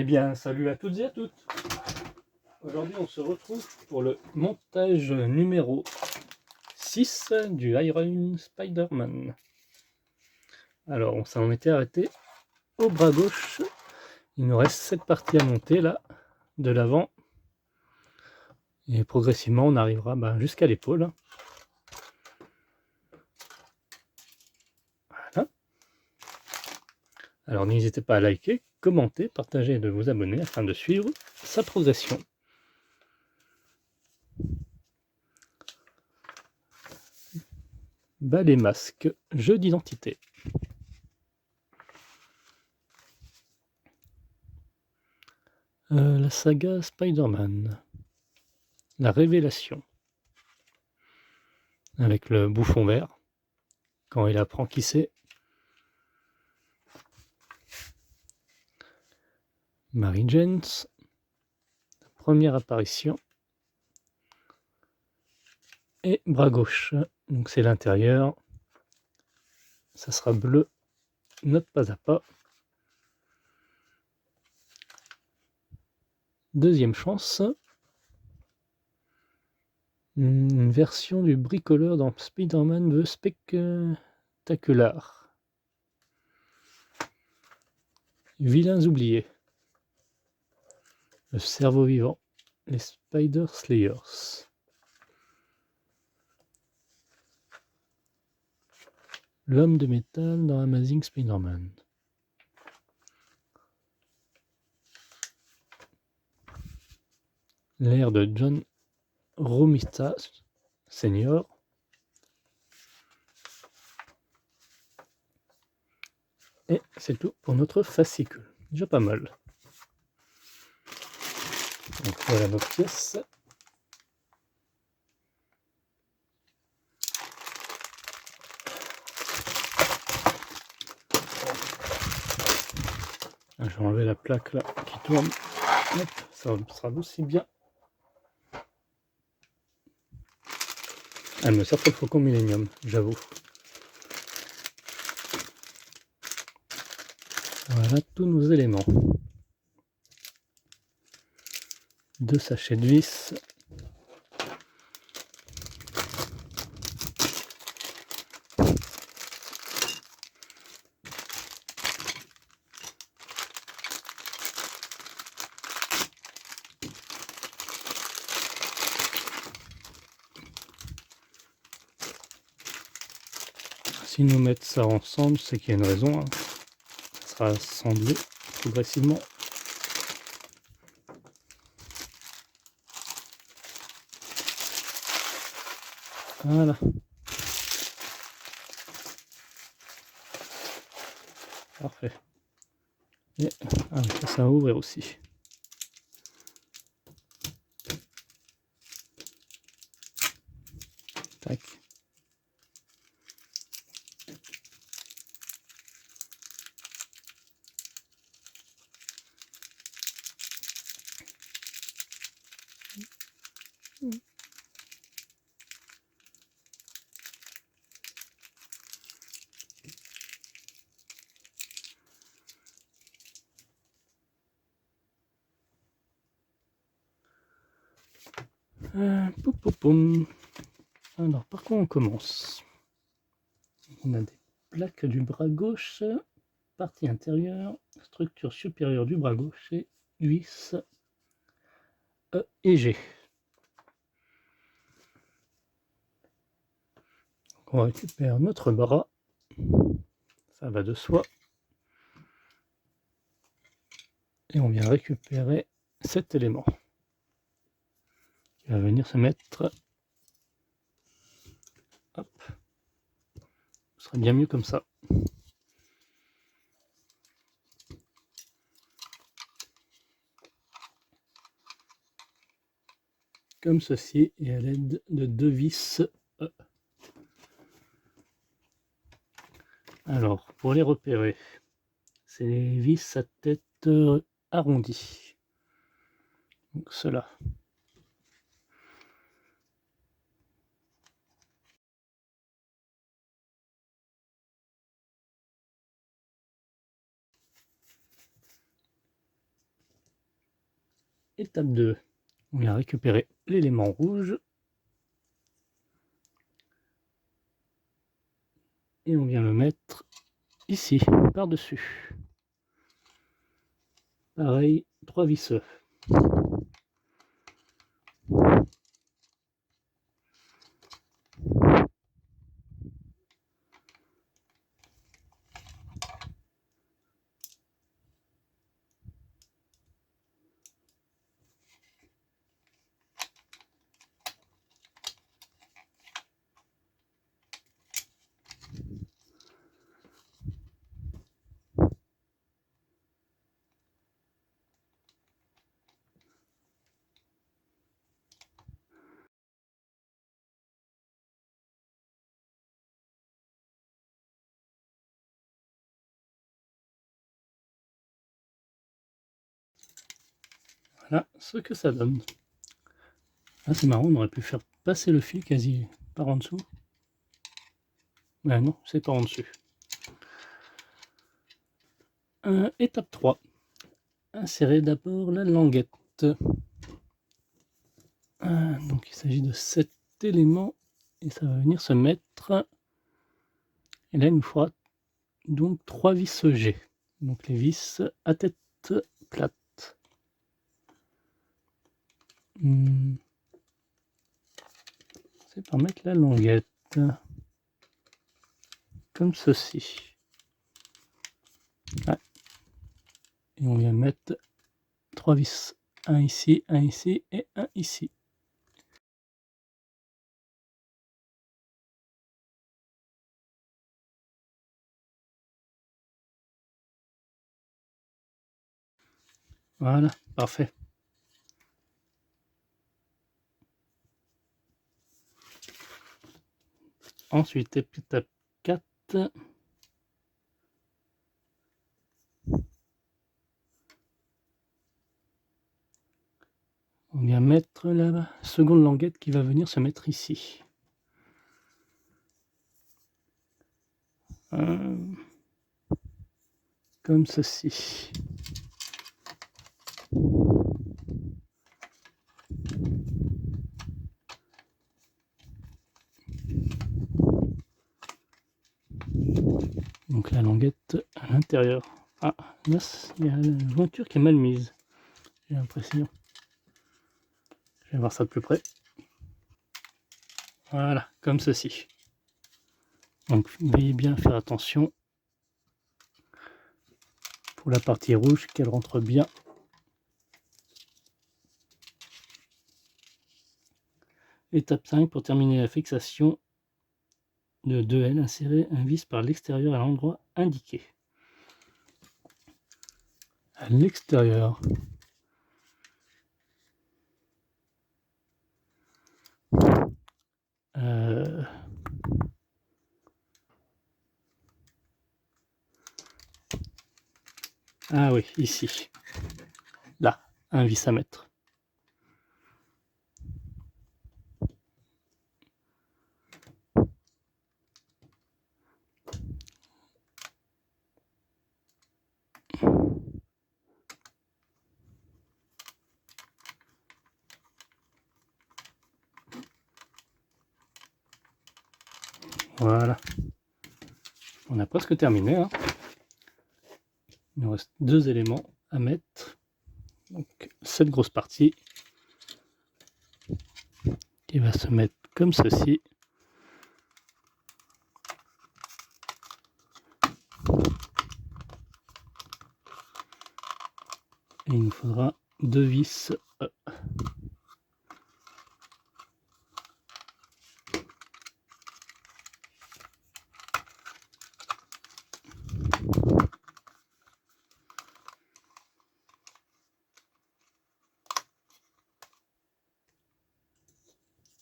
bien, salut à toutes et à toutes. Aujourd'hui, on se retrouve pour le montage numéro 6 du Iron Spider-Man. Alors, on s'en était arrêté au bras gauche. Il nous reste cette partie à monter là, de l'avant. Et progressivement, on arrivera jusqu'à l'épaule. Voilà. Alors, n'hésitez pas à liker, commenter, partager et de vous abonner afin de suivre sa progression. Balai masque, jeu d'identité. La saga Spider-Man. La révélation. Avec le bouffon vert, quand il apprend qui c'est. Mary Jane, première apparition. Et bras gauche, donc c'est l'intérieur. Ça sera bleu, note pas à pas. Deuxième chance. Une version du bricoleur dans Spider-Man The Spectacular. Vilains oubliés. Le cerveau vivant. Les Spider Slayers. L'homme de métal dans Amazing Spider-Man. L'ère de John Romita Senior. Et c'est tout pour notre fascicule. Déjà pas mal. Donc voilà nos pièces. Je vais enlever la plaque là qui tourne. Hop, ça sera aussi bien. Elle me sert pour le Faucon Millenium, j'avoue. Voilà tous nos éléments. 2 sachets de vis. Si nous mettons ça ensemble, c'est qu'il y a une raison. Ça sera assemblé progressivement. Voilà. Parfait. Et ça va ouvrir aussi. Tac. Alors, par quoi on commence? On a des plaques du bras gauche, partie intérieure, structure supérieure du bras gauche et vis E et G. Donc on récupère notre bras, ça va de soi, et on vient récupérer cet élément qui va venir se mettre. Hop, ce serait bien mieux comme ça. Comme ceci, et à l'aide de 2 vis E. Alors, pour les repérer, c'est les vis à tête arrondie. Donc cela. Étape 2. On vient récupérer l'élément rouge. Et on vient le mettre ici, par-dessus. Pareil, 3 visseux. Voilà ce que ça donne. Ah, c'est marrant, on aurait pu faire passer le fil quasi par en dessous. Mais non, c'est par en dessus. Étape 3. Insérer d'abord la languette. Donc il s'agit de cet élément et ça va venir se mettre. Et là, il nous faudra donc 3 vis G. Donc les vis à tête plate. C'est par mettre la languette. Comme ceci. Ouais. Et on vient mettre 3 vis. Un ici et un ici. Voilà, parfait. Ensuite, étape 4. On vient mettre la seconde languette qui va venir se mettre ici. Comme ceci. Donc la languette à l'intérieur. Ah, là, il y a la jointure qui est mal mise. J'ai l'impression. Je vais voir ça de plus près. Voilà, comme ceci. Donc veuillez bien faire attention pour la partie rouge qu'elle rentre bien. Étape 5, pour terminer la fixation de 2L, insérer un vis par l'extérieur à l'endroit indiqué. À l'extérieur. Ah oui, ici. Là, un vis à mettre. Voilà. On a presque terminé. Hein. Il nous reste 2 éléments à mettre. Donc cette grosse partie qui va se mettre comme ceci. Et il nous faudra 2 vis.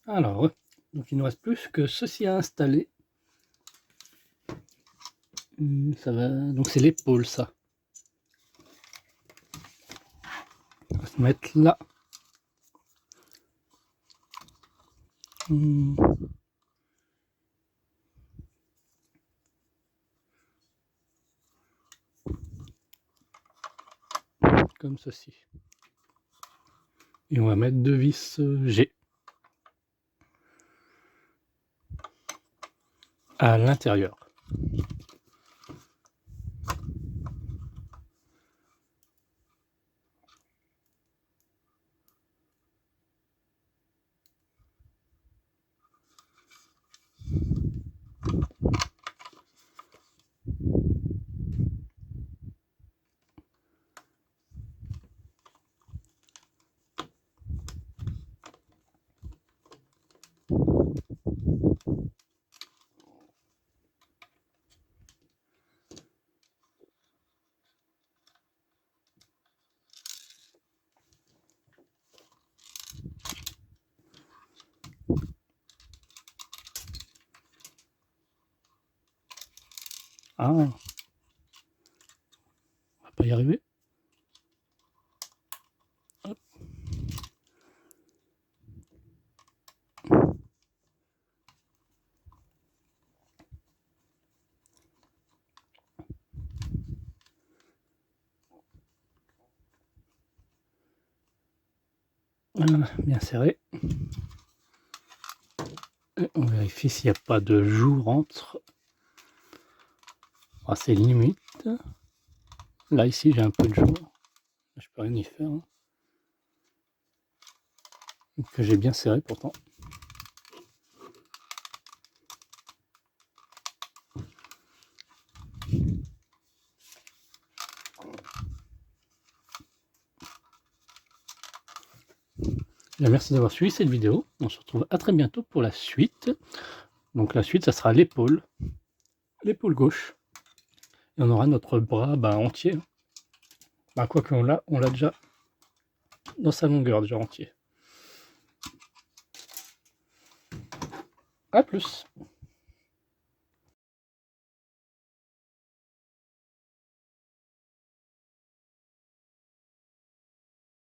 Alors, donc il ne nous reste plus que ceci à installer. Ça va. Donc c'est l'épaule, ça. On va se mettre là. Comme ceci. Et on va mettre 2 vis G à l'intérieur. Ah, on va pas y arriver. Hop. Voilà, bien serré. Et on vérifie s'il n'y a pas de jour entre. Ah, c'est limite. Là, ici, j'ai un peu de jour. Je peux rien y faire. Hein. Que j'ai bien serré pourtant. Bien, merci d'avoir suivi cette vidéo. On se retrouve à très bientôt pour la suite. Donc la suite, ça sera l'épaule gauche. Et on aura notre bras entier. Quoique on l'a déjà dans sa longueur, déjà entier. A plus.